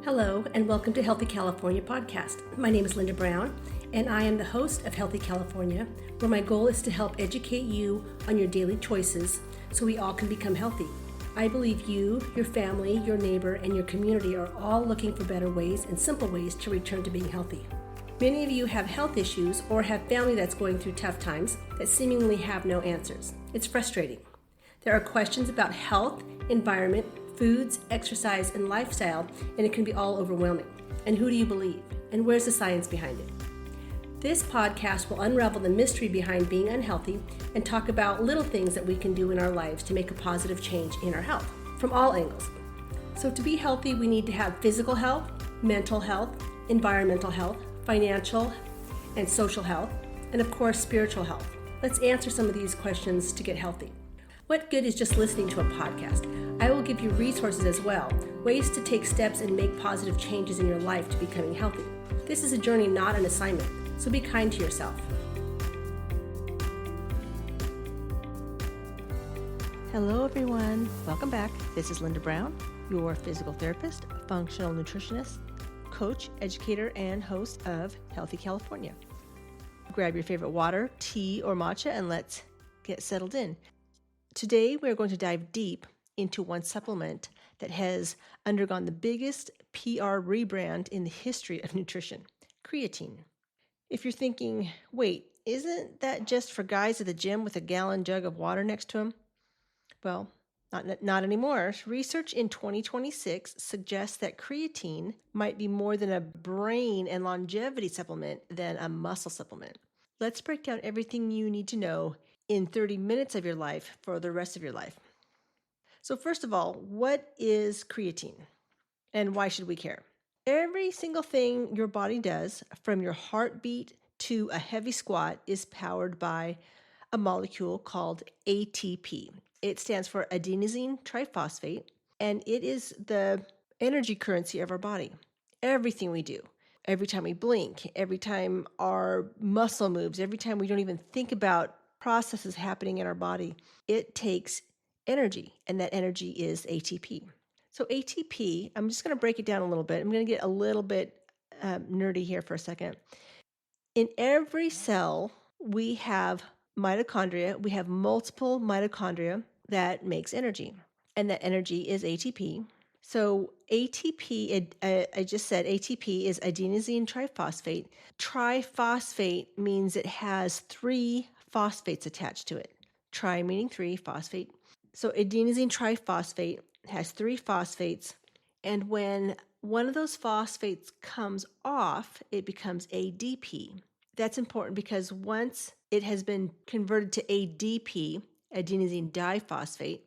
Hello, and welcome to Healthy California podcast. My name is Linda Brown, and I am the host of Healthy California, where my goal is to help educate you on your daily choices so we all can become healthy. I believe you, your family, your neighbor, and your community are all looking for better ways and simple ways to return to being healthy. Many of you have health issues or have family that's going through tough times that seemingly have no answers. It's frustrating. There are questions about health, environment, foods, exercise, and lifestyle, and it can be all overwhelming. And who do you believe? And where's the science behind it? This podcast will unravel the mystery behind being unhealthy and talk about little things that we can do in our lives to make a positive change in our health from all angles. So to be healthy, we need to have physical health, mental health, environmental health, financial and social health, and of course, spiritual health. Let's answer some of these questions to get healthy. What good is just listening to a podcast? I will give you resources as well, ways to take steps and make positive changes in your life to becoming healthy. This is a journey, not an assignment, so be kind to yourself. Hello everyone, welcome back. This is Linda Brown, your physical therapist, functional nutritionist, coach, educator, and host of Healthy California. Grab your favorite water, tea, or matcha, and let's get settled in. Today, we're going to dive deep into one supplement that has undergone the biggest PR rebrand in the history of nutrition, creatine. If you're thinking, wait, isn't that just for guys at the gym with a gallon jug of water next to them? Well, not anymore. Research in 2026 suggests that creatine might be more than a brain and longevity supplement than a muscle supplement. Let's break down everything you need to know in 30 minutes of your life for the rest of your life. So first of all, what is creatine and why should we care? Every single thing your body does, from your heartbeat to a heavy squat, is powered by a molecule called ATP. It stands for adenosine triphosphate, and it is the energy currency of our body. Everything we do, every time we blink, every time our muscle moves, every time we don't even think about processes happening in our body, it takes energy, and that energy is ATP. So ATP, I'm just going to break it down a little bit. I'm going to get a little bit nerdy here for a second. In every cell, we have mitochondria. We have multiple mitochondria that makes energy, and that energy is ATP. So ATP, I just said ATP is adenosine triphosphate. Triphosphate means it has 3 phosphates attached to it. Tri meaning 3, phosphate. So adenosine triphosphate has 3 phosphates, and when one of those phosphates comes off, it becomes ADP. That's important because once it has been converted to ADP, adenosine diphosphate,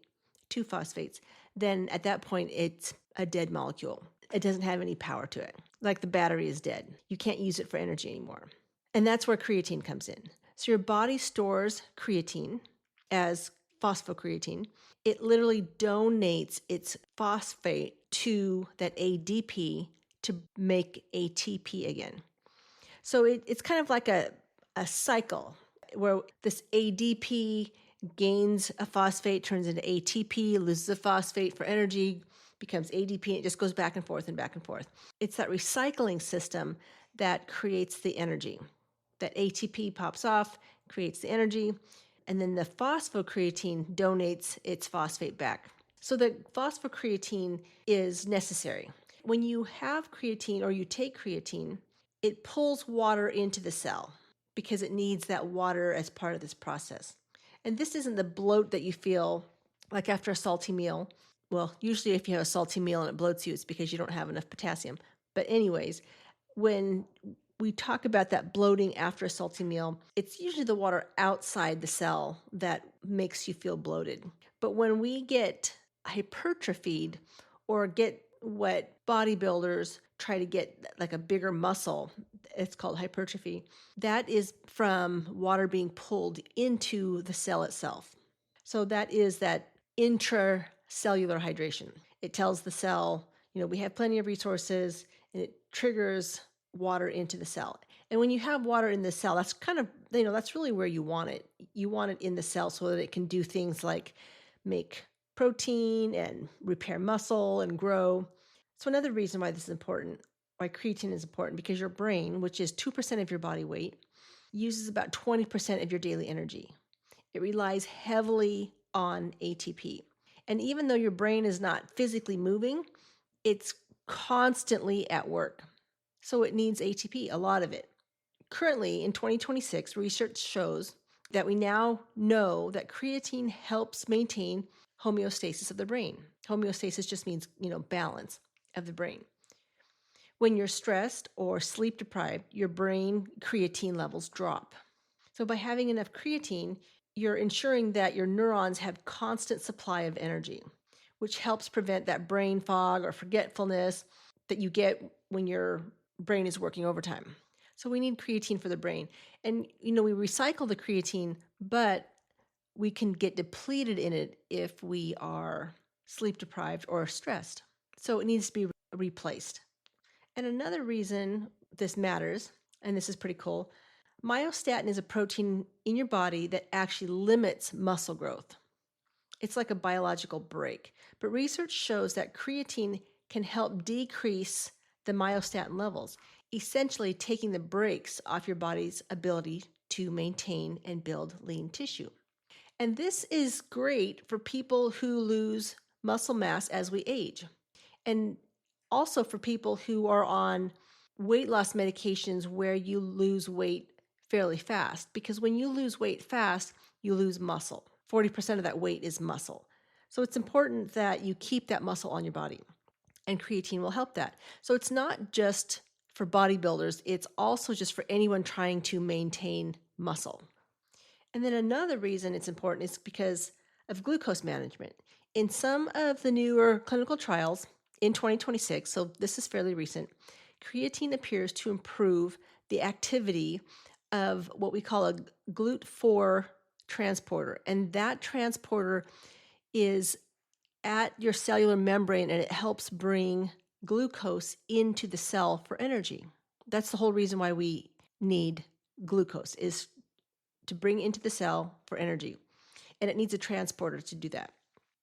2 phosphates, then at that point it's a dead molecule. It doesn't have any power to it. Like the battery is dead. You can't use it for energy anymore. And that's where creatine comes in. So your body stores creatine as phosphocreatine. It literally donates its phosphate to that ADP to make ATP again. So it's kind of like a cycle where this ADP gains a phosphate, turns into ATP, loses a phosphate for energy, becomes ADP, and it just goes back and forth and back and forth. It's that recycling system that creates the energy. That ATP pops off, creates the energy, and then the phosphocreatine donates its phosphate back. So the phosphocreatine is necessary. When you have creatine or you take creatine, it pulls water into the cell because it needs that water as part of this process. And this isn't the bloat that you feel like after a salty meal. Well, usually if you have a salty meal and it bloats you, it's because you don't have enough potassium. But anyways, when we talk about that bloating after a salty meal, it's usually the water outside the cell that makes you feel bloated. But when we get hypertrophied or get what bodybuilders try to get, like a bigger muscle, it's called hypertrophy, that is from water being pulled into the cell itself. So that is that intracellular hydration. It tells the cell, we have plenty of resources, and it triggers water into the cell. And when you have water in the cell, that's kind of, that's really where you want it. You want it in the cell so that it can do things like make protein and repair muscle and grow. So another reason why this is important, why creatine is important, because your brain, which is 2% of your body weight, uses about 20% of your daily energy. It relies heavily on ATP. And even though your brain is not physically moving, it's constantly at work. So it needs ATP, a lot of it. Currently, in 2026, research shows that we now know that creatine helps maintain homeostasis of the brain. Homeostasis just means, balance of the brain. When you're stressed or sleep deprived, your brain creatine levels drop. So by having enough creatine, you're ensuring that your neurons have constant supply of energy, which helps prevent that brain fog or forgetfulness that you get when your brain is working overtime. So we need creatine for the brain. And, we recycle the creatine, but we can get depleted in it if we are sleep deprived or stressed. So it needs to be replaced. And another reason this matters, and this is pretty cool, myostatin is a protein in your body that actually limits muscle growth. It's like a biological brake. But research shows that creatine can help decrease the myostatin levels, essentially taking the brakes off your body's ability to maintain and build lean tissue. And this is great for people who lose muscle mass as we age. And also for people who are on weight loss medications where you lose weight fairly fast, because when you lose weight fast, you lose muscle. 40% of that weight is muscle. So it's important that you keep that muscle on your body, and creatine will help that. So it's not just for bodybuilders, it's also just for anyone trying to maintain muscle. And then another reason it's important is because of glucose management. In some of the newer clinical trials in 2026, so this is fairly recent, creatine appears to improve the activity of what we call a GLUT4 transporter. And that transporter is at your cellular membrane, and it helps bring glucose into the cell for energy. That's the whole reason why we need glucose, is to bring into the cell for energy. And it needs a transporter to do that.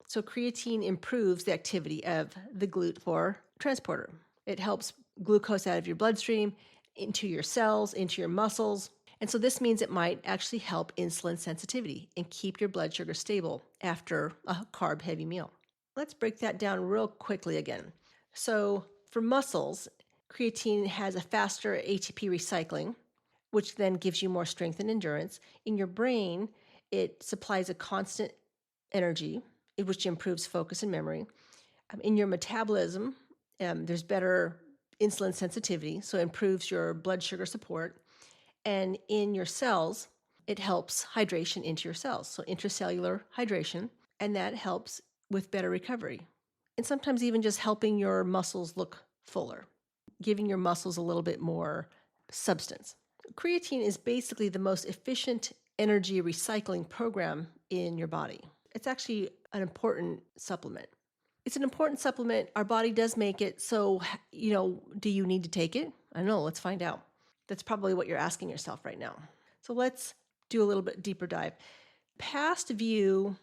So creatine improves the activity of the GLUT4 transporter. It helps glucose out of your bloodstream, into your cells, into your muscles. And so this means it might actually help insulin sensitivity and keep your blood sugar stable after a carb-heavy meal. Let's break that down real quickly again. So for muscles, creatine has a faster ATP recycling, which then gives you more strength and endurance. In your brain, it supplies a constant energy, which improves focus and memory. In your metabolism, there's better insulin sensitivity, so it improves your blood sugar support. And in your cells, it helps hydration into your cells, so intracellular hydration, and that helps with better recovery. And sometimes even just helping your muscles look fuller, giving your muscles a little bit more substance. Creatine is basically the most efficient energy recycling program in your body. It's actually an important supplement. It's an important supplement. Our body does make it. So, do you need to take it? I don't know. Let's find out. That's probably what you're asking yourself right now. So let's do a little bit deeper dive. Past view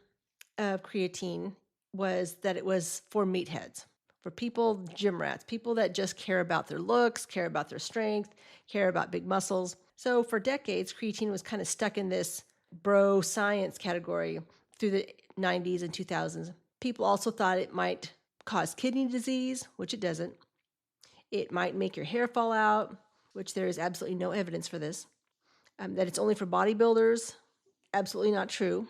of creatine was that it was for meatheads, for people, gym rats, people that just care about their looks, care about their strength, care about big muscles. So for decades, creatine was kind of stuck in this bro science category through the 90s and 2000s. People also thought it might cause kidney disease, which it doesn't. It might make your hair fall out, which there is absolutely no evidence for this. That it's only for bodybuilders, absolutely not true.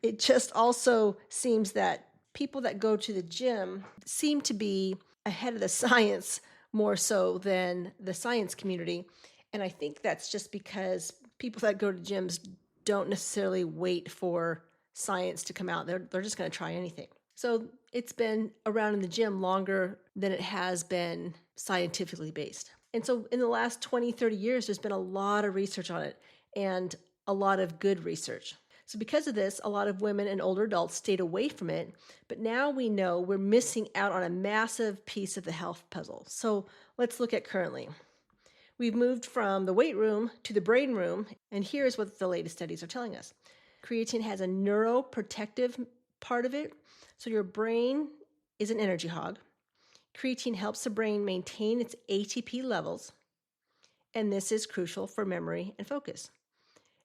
It just also seems that people that go to the gym seem to be ahead of the science more so than the science community. And I think that's just because people that go to gyms don't necessarily wait for science to come out. They're just going to try anything. So it's been around in the gym longer than it has been scientifically based. And so in the last 20, 30 years, there's been a lot of research on it and a lot of good research. So because of this, a lot of women and older adults stayed away from it. But now we know we're missing out on a massive piece of the health puzzle. So let's look at currently. We've moved from the weight room to the brain room, and here's what the latest studies are telling us. Creatine has a neuroprotective part of it. So your brain is an energy hog. Creatine helps the brain maintain its ATP levels, and this is crucial for memory and focus.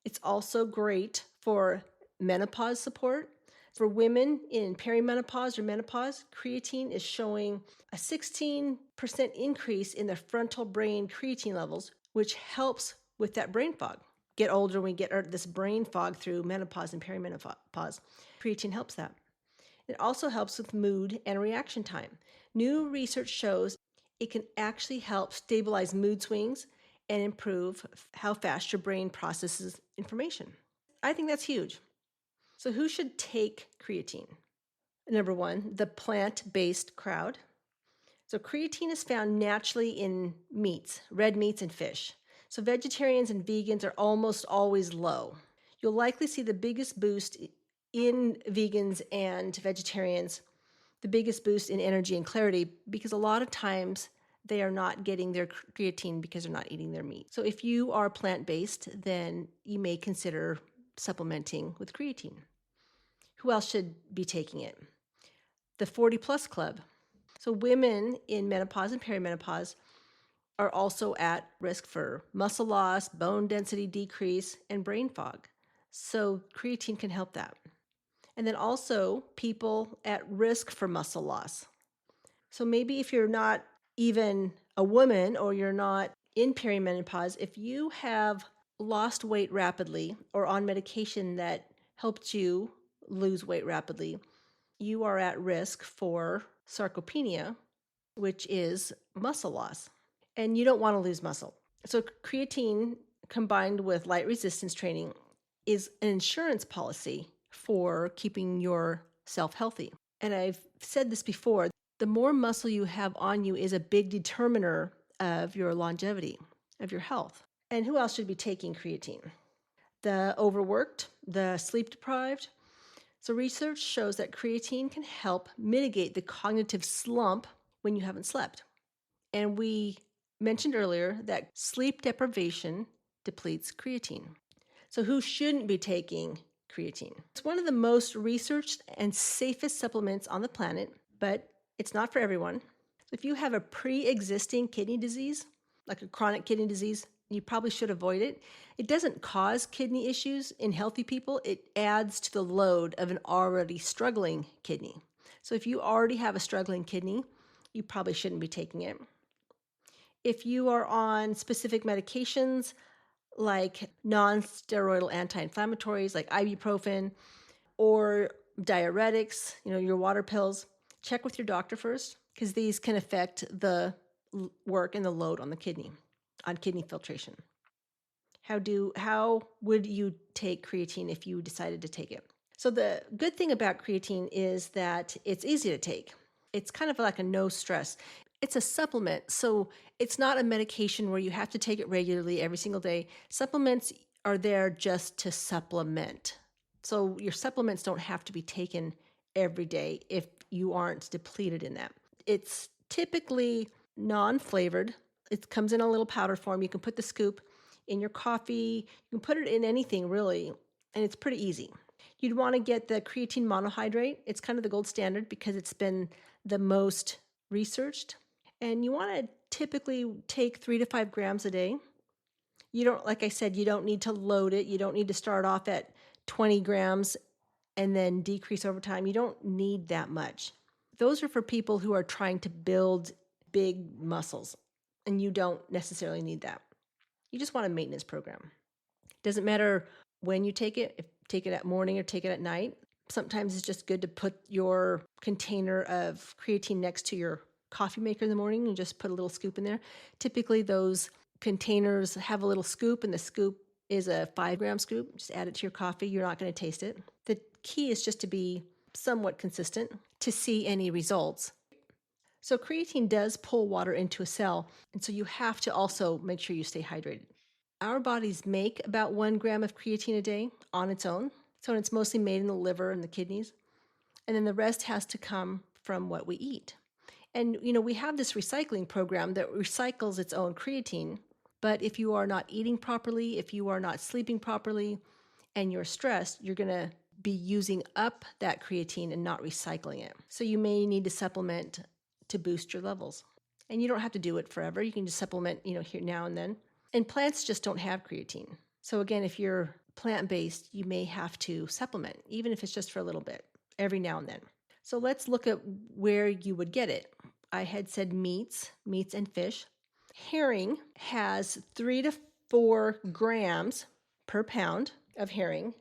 It's also great for menopause support. For women in perimenopause or menopause, creatine is showing a 16% increase in the frontal brain creatine levels, which helps with that brain fog. Get older, we get this brain fog through menopause and perimenopause. Creatine helps that. It also helps with mood and reaction time. New research shows it can actually help stabilize mood swings and improve how fast your brain processes information. I think that's huge. So who should take creatine? Number one, the plant-based crowd. So creatine is found naturally in meats, red meats and fish. So vegetarians and vegans are almost always low. You'll likely see the biggest boost in vegans and vegetarians, the biggest boost in energy and clarity, because a lot of times they are not getting their creatine because they're not eating their meat. So if you are plant-based, then you may consider supplementing with creatine. Who else should be taking it? The 40 plus club. So women in menopause and perimenopause are also at risk for muscle loss, bone density decrease, and brain fog. So creatine can help that. And then also people at risk for muscle loss. So maybe if you're not even a woman or you're not in perimenopause, if you have lost weight rapidly or on medication that helped you lose weight rapidly, you are at risk for sarcopenia, which is muscle loss. And you don't want to lose muscle. So creatine combined with light resistance training is an insurance policy for keeping yourself healthy. And I've said this before, the more muscle you have on you is a big determiner of your longevity, of your health. And who else should be taking creatine? The overworked, the sleep deprived. So research shows that creatine can help mitigate the cognitive slump when you haven't slept. And we mentioned earlier that sleep deprivation depletes creatine. So who shouldn't be taking creatine? It's one of the most researched and safest supplements on the planet, but it's not for everyone. So if you have a pre-existing kidney disease, like a chronic kidney disease, you probably should avoid it. It doesn't cause kidney issues in healthy people. It adds to the load of an already struggling kidney. So if you already have a struggling kidney, you probably shouldn't be taking it. If you are on specific medications like non-steroidal anti-inflammatories like ibuprofen or diuretics, your water pills, check with your doctor first because these can affect the work and the load on the kidney, on kidney filtration. How would you take creatine if you decided to take it? So the good thing about creatine is that it's easy to take. It's kind of like a no stress. It's a supplement, so it's not a medication where you have to take it regularly every single day. Supplements are there just to supplement. So your supplements don't have to be taken every day if you aren't depleted in that. It's typically non-flavored. It comes in a little powder form. You can put the scoop in your coffee. You can put it in anything really, and it's pretty easy. You'd want to get the creatine monohydrate. It's kind of the gold standard because it's been the most researched. And you want to typically take 3 to 5 grams a day. You don't, like I said, you don't need to load it. You don't need to start off at 20 grams and then decrease over time. You don't need that much. Those are for people who are trying to build big muscles, and you don't necessarily need that. You just want a maintenance program. Doesn't matter when you take it, if take it at morning or take it at night. Sometimes it's just good to put your container of creatine next to your coffee maker in the morning and just put a little scoop in there. Typically those containers have a little scoop, and the scoop is a 5-gram scoop. Just add it to your coffee. You're not going to taste it. The key is just to be somewhat consistent to see any results. So creatine does pull water into a cell, and so you have to also make sure you stay hydrated. Our bodies make about 1 gram of creatine a day on its own. So it's mostly made in the liver and the kidneys. And then the rest has to come from what we eat. And, we have this recycling program that recycles its own creatine. But if you are not eating properly, if you are not sleeping properly, and you're stressed, you're going to be using up that creatine and not recycling it. So you may need to supplement to boost your levels. And you don't have to do it forever. You can just supplement, here now and then. And plants just don't have creatine. So again, if you're plant-based, you may have to supplement, even if it's just for a little bit, every now and then. So let's look at where you would get it. I had said meats and fish. Herring has 3 to 4 grams per pound of herring.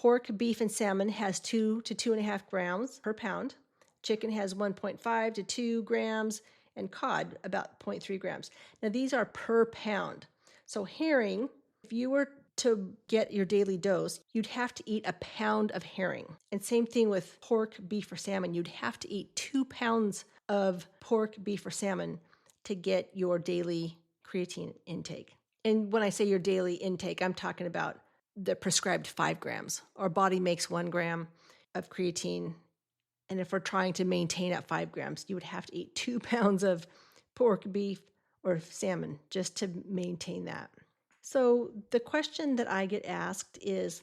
Pork, beef, and salmon has 2 to 2.5 grams per pound. Chicken has 1.5 to 2 grams, and cod about 0.3 grams. Now these are per pound. So herring, if you were to get your daily dose, you'd have to eat a pound of herring. And same thing with pork, beef, or salmon. You'd have to eat 2 pounds of pork, beef, or salmon to get your daily creatine intake. And when I say your daily intake, I'm talking about the prescribed 5 grams. Our body makes 1 gram of creatine. And if we're trying to maintain at 5 grams, you would have to eat 2 pounds of pork, beef, or salmon just to maintain that. So the question that I get asked is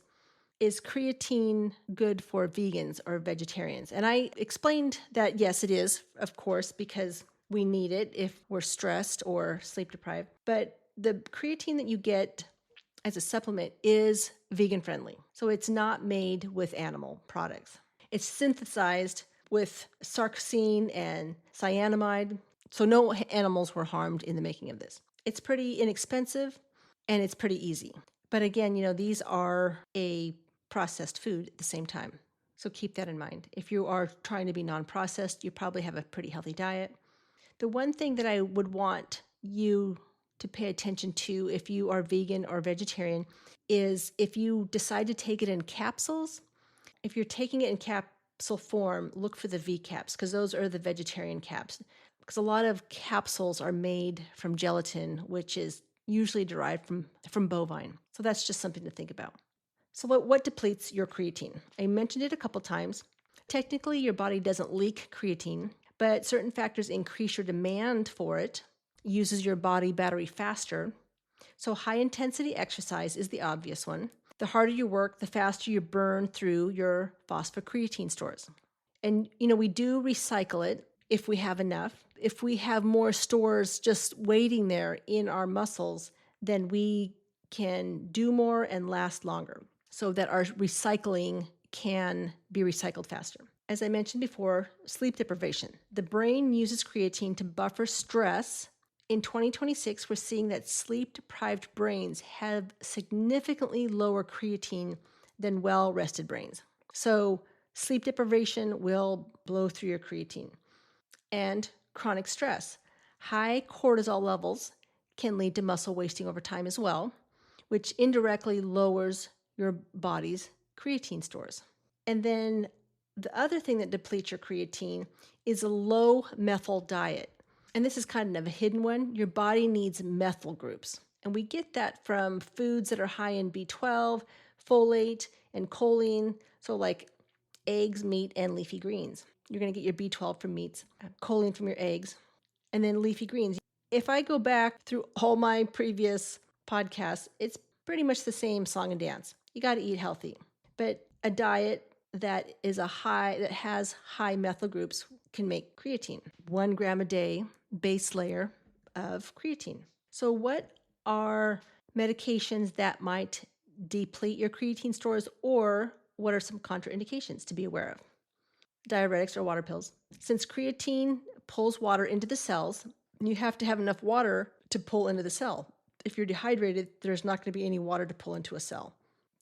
creatine good for vegans or vegetarians? And I explained that yes, it is, of course, because we need it if we're stressed or sleep deprived. But the creatine that you get as a supplement is vegan friendly. So it's not made with animal products. It's synthesized with sarcosine and cyanamide. So no animals were harmed in the making of this. It's pretty inexpensive and it's pretty easy. But again, these are a processed food at the same time. So keep that in mind. If you are trying to be non-processed, you probably have a pretty healthy diet. The one thing that I would want you to pay attention to if you are vegan or vegetarian is if you decide to take it in capsules. If you're taking it in capsule form, look for the V caps because those are the vegetarian caps. Because a lot of capsules are made from gelatin, which is usually derived from bovine. So that's just something to think about. So what depletes your creatine? I mentioned it a couple times. Technically, your body doesn't leak creatine, but certain factors increase your demand for it, uses your body battery faster. So high intensity exercise is the obvious one. The harder you work, the faster you burn through your phosphocreatine stores. And, we do recycle it if we have enough. If we have more stores just waiting there in our muscles, then we can do more and last longer so that our recycling can be recycled faster. As I mentioned before, sleep deprivation. The brain uses creatine to buffer stress. In 2026, we're seeing that sleep-deprived brains have significantly lower creatine than well-rested brains. So sleep deprivation will blow through your creatine. And chronic stress. High cortisol levels can lead to muscle wasting over time as well, which indirectly lowers your body's creatine stores. And then the other thing that depletes your creatine is a low methyl diet. And this is kind of a hidden one. Your body needs methyl groups. And we get that from foods that are high in B12, folate, and choline. So like eggs, meat, and leafy greens. You're going to get your B12 from meats, choline from your eggs, and then leafy greens. If I go back through all my previous podcasts, it's pretty much the same song and dance. You got to eat healthy. But a diet that has high methyl groups can make creatine. 1 gram a day base layer of creatine. So what are medications that might deplete your creatine stores, or what are some contraindications to be aware of? Diuretics or water pills. Since creatine pulls water into the cells, you have to have enough water to pull into the cell. If you're dehydrated, there's not going to be any water to pull into a cell.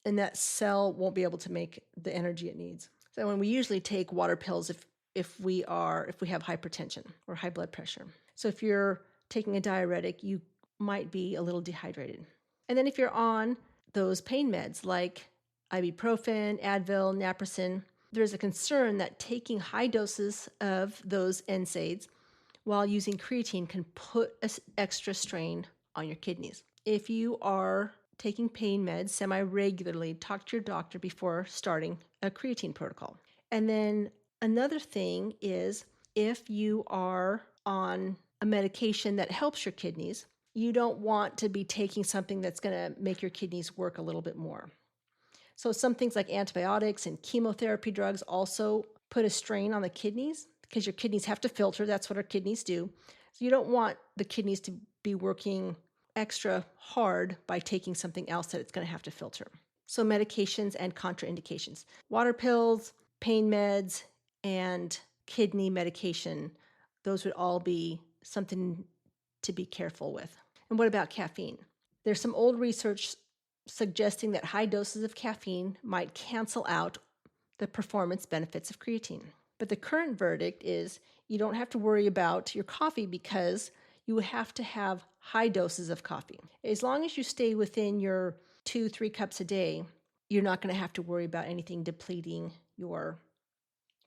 And that cell won't be able to make the energy it needs. So when we usually take water pills if we have hypertension or high blood pressure. So if you're taking a diuretic, you might be a little dehydrated. And then if you're on those pain meds like ibuprofen, Advil, naproxen, there's a concern that taking high doses of those NSAIDs while using creatine can put an extra strain on your kidneys. If you are taking pain meds semi-regularly, talk to your doctor before starting a creatine protocol. And then another thing is if you are on a medication that helps your kidneys, you don't want to be taking something that's going to make your kidneys work a little bit more. So some things like antibiotics and chemotherapy drugs also put a strain on the kidneys because your kidneys have to filter. That's what our kidneys do. So you don't want the kidneys to be working extra hard by taking something else that it's going to have to filter. So medications and contraindications. Water pills, pain meds, and kidney medication, those would all be something to be careful with. And what about caffeine? There's some old research suggesting that high doses of caffeine might cancel out the performance benefits of creatine. But the current verdict is you don't have to worry about your coffee because you have to have high doses of coffee. As long as you stay within your 2-3 cups a day, you're not going to have to worry about anything depleting your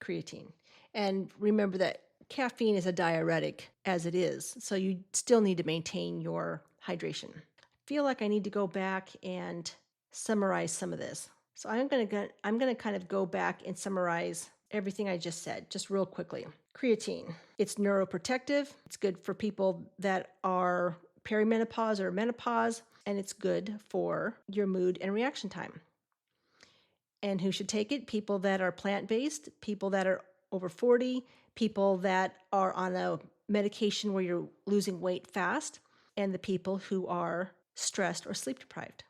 creatine. And remember that caffeine is a diuretic as it is, so you still need to maintain your hydration. I feel like I need to go back and summarize some of this. So I'm going to kind of go back and summarize everything I just said, just real quickly. Creatine, it's neuroprotective. It's good for people that are perimenopause or menopause, and it's good for your mood and reaction time. And who should take it? People that are plant-based, people that are over 40, people that are on a medication where you're losing weight fast, and the people who are stressed or sleep deprived.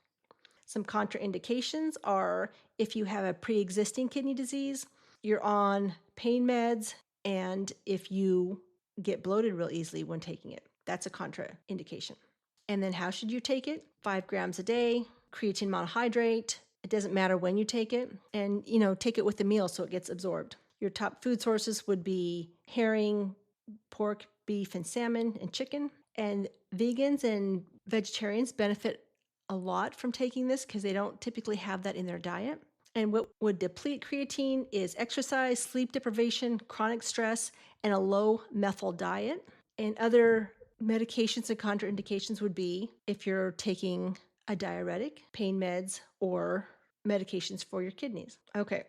Some contraindications are if you have a pre-existing kidney disease, you're on pain meds, and if you get bloated real easily when taking it. That's a contraindication. And then how should you take it? 5 grams a day, creatine monohydrate. It doesn't matter when you take it. And, take it with the meal so it gets absorbed. Your top food sources would be herring, pork, beef, and salmon, and chicken. And vegans and vegetarians benefit a lot from taking this because they don't typically have that in their diet. And what would deplete creatine is exercise, sleep deprivation, chronic stress, and a low methyl diet. And other medications and contraindications would be if you're taking a diuretic, pain meds, or medications for your kidneys. Okay,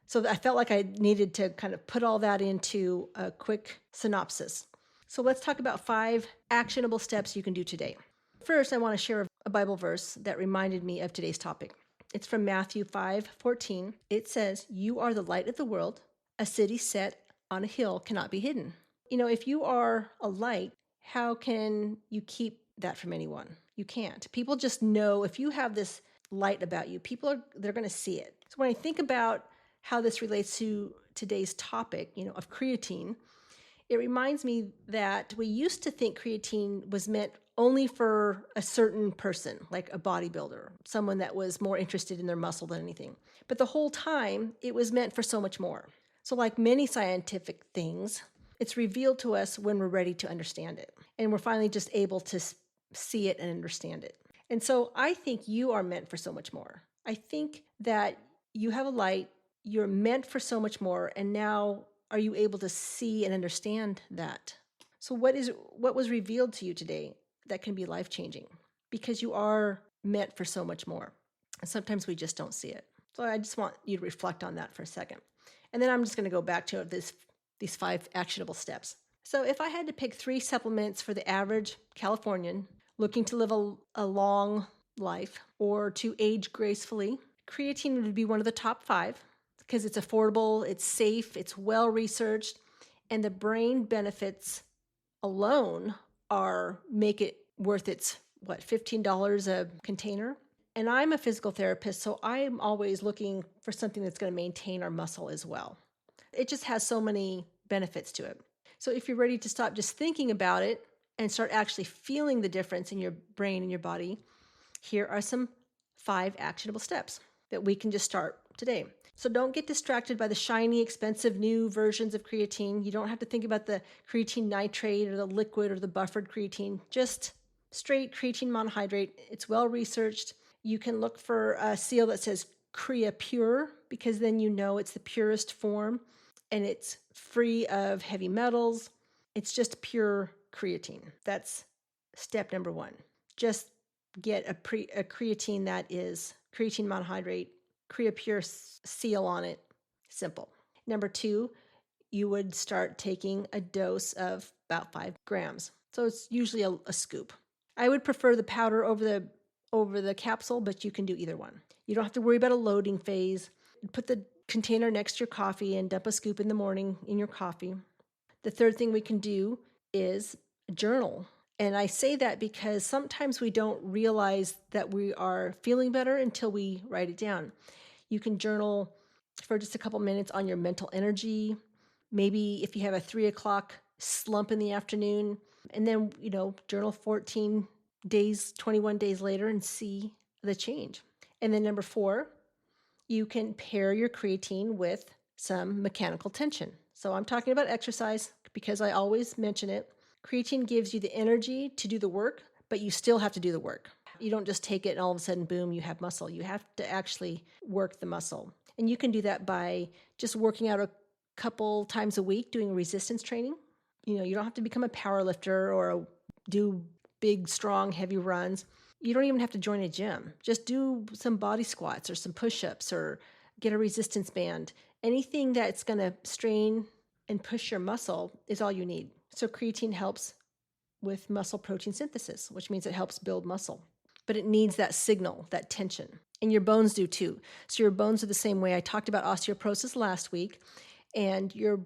so I felt like I needed to kind of put all that into a quick synopsis. So let's talk about 5 actionable steps you can do today. First, I want to share a Bible verse that reminded me of today's topic. It's from Matthew 5:14. It says, "You are the light of the world. A city set on a hill cannot be hidden." If you are a light, how can you keep that from anyone? You can't. People just know if you have this light about you, they're going to see it. So when I think about how this relates to today's topic, of creatine, it reminds me that we used to think creatine was meant only for a certain person, like a bodybuilder, someone that was more interested in their muscle than anything. But the whole time, it was meant for so much more. So like many scientific things, it's revealed to us when we're ready to understand it. And we're finally just able to see it and understand it. And so I think you are meant for so much more. I think that you have a light, you're meant for so much more, and now are you able to see and understand that? So what was revealed to you today that can be life-changing? Because you are meant for so much more. And sometimes we just don't see it. So I just want you to reflect on that for a second. And then I'm just going to go back to these 5 actionable steps. So if I had to pick 3 supplements for the average Californian looking to live a long life or to age gracefully, creatine would be one of the top 5 because it's affordable, it's safe, it's well-researched, and the brain benefits alone make it worth its, $15 a container? And I'm a physical therapist, so I'm always looking for something that's going to maintain our muscle as well. It just has so many benefits to it. So if you're ready to stop just thinking about it and start actually feeling the difference in your brain and your body, here are some 5 actionable steps that we can just start today. So don't get distracted by the shiny, expensive new versions of creatine. You don't have to think about the creatine nitrate or the liquid or the buffered creatine. Just straight creatine monohydrate. It's well researched. You can look for a seal that says Crea Pure because then you know it's the purest form and it's free of heavy metals. It's just pure creatine. That's step number 1. Just get a creatine that is creatine monohydrate, Crea Pure seal on it. Simple. Number 2, you would start taking a dose of about 5 grams. So it's usually a scoop. I would prefer the powder over the capsule, but you can do either one. You don't have to worry about a loading phase. Put the container next to your coffee and dump a scoop in the morning in your coffee. The third thing we can do is journal. And I say that because sometimes we don't realize that we are feeling better until we write it down. You can journal for just a couple minutes on your mental energy. Maybe if you have a 3 o'clock slump in the afternoon, and then, journal 14 days, 21 days later and see the change. And then number 4, you can pair your creatine with some mechanical tension. So I'm talking about exercise because I always mention it. Creatine gives you the energy to do the work, but you still have to do the work. You don't just take it and all of a sudden, boom, you have muscle. You have to actually work the muscle. And you can do that by just working out a couple times a week, doing resistance training. You don't have to become a power lifter or do big, strong, heavy runs. You don't even have to join a gym. Just do some body squats or some push-ups or get a resistance band. Anything that's going to strain and push your muscle is all you need. So creatine helps with muscle protein synthesis, which means it helps build muscle. But it needs that signal, that tension. And your bones do too. So your bones are the same way. I talked about osteoporosis last week, and your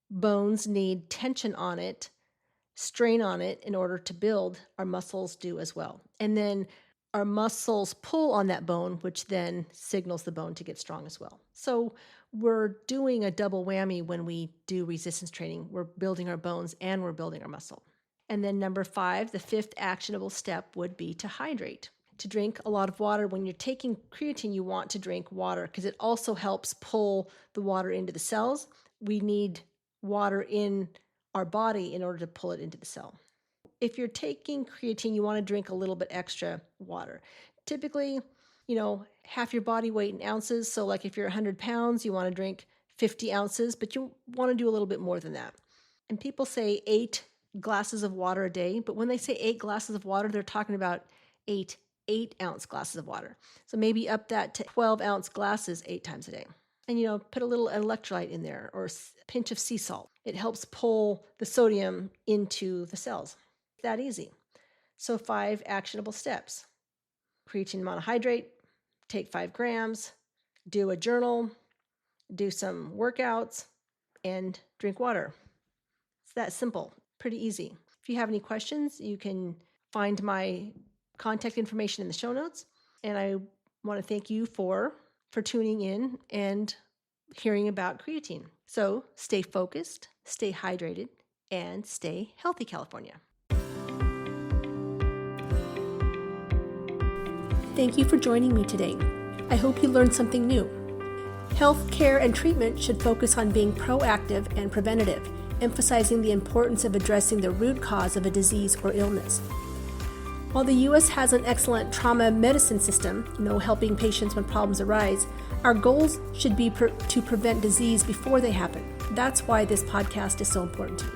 bones need tension on it, strain on it in order to build. Our muscles do as well. And then our muscles pull on that bone, which then signals the bone to get strong as well. So we're doing a double whammy when we do resistance training. We're building our bones and we're building our muscle. And then number 5, the 5th actionable step would be to hydrate. To drink a lot of water. When you're taking creatine, you want to drink water because it also helps pull the water into the cells. We need water in our body in order to pull it into the cell. If you're taking creatine, you want to drink a little bit extra water. Typically, half your body weight in ounces. So like if you're 100 pounds, you want to drink 50 ounces, but you want to do a little bit more than that. And people say 8 glasses of water a day, but when they say 8 glasses of water, they're talking about 8-ounce glasses of water. So maybe up that to 12-ounce glasses 8 times a day. And, put a little electrolyte in there or a pinch of sea salt. It helps pull the sodium into the cells. That easy. So 5 actionable steps. Creatine monohydrate, take 5 grams, do a journal, do some workouts, and drink water. It's that simple, pretty easy. If you have any questions, you can find my contact information in the show notes. And I want to thank you for tuning in and hearing about creatine. So stay focused, stay hydrated, and stay healthy, California. Thank you for joining me today. I hope you learned something new. Health care and treatment should focus on being proactive and preventative, emphasizing the importance of addressing the root cause of a disease or illness. While the U.S. has an excellent trauma medicine system, helping patients when problems arise, our goals should be to prevent disease before they happen. That's why this podcast is so important to me.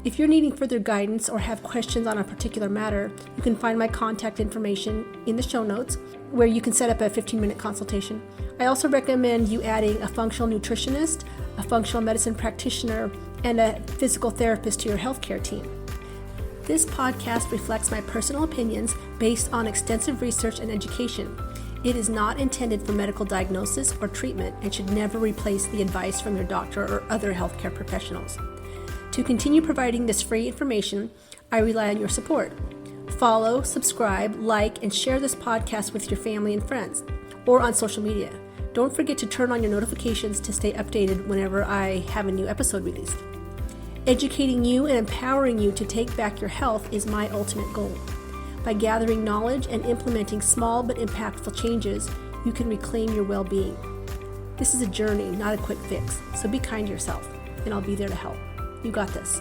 If you're needing further guidance or have questions on a particular matter, you can find my contact information in the show notes, where you can set up a 15-minute consultation. I also recommend you adding a functional nutritionist, a functional medicine practitioner, and a physical therapist to your healthcare team. This podcast reflects my personal opinions based on extensive research and education. It is not intended for medical diagnosis or treatment and should never replace the advice from your doctor or other healthcare professionals. To continue providing this free information, I rely on your support. Follow, subscribe, like, and share this podcast with your family and friends, or on social media. Don't forget to turn on your notifications to stay updated whenever I have a new episode released. Educating you and empowering you to take back your health is my ultimate goal. By gathering knowledge and implementing small but impactful changes, you can reclaim your well-being. This is a journey, not a quick fix, so be kind to yourself, and I'll be there to help. You got this.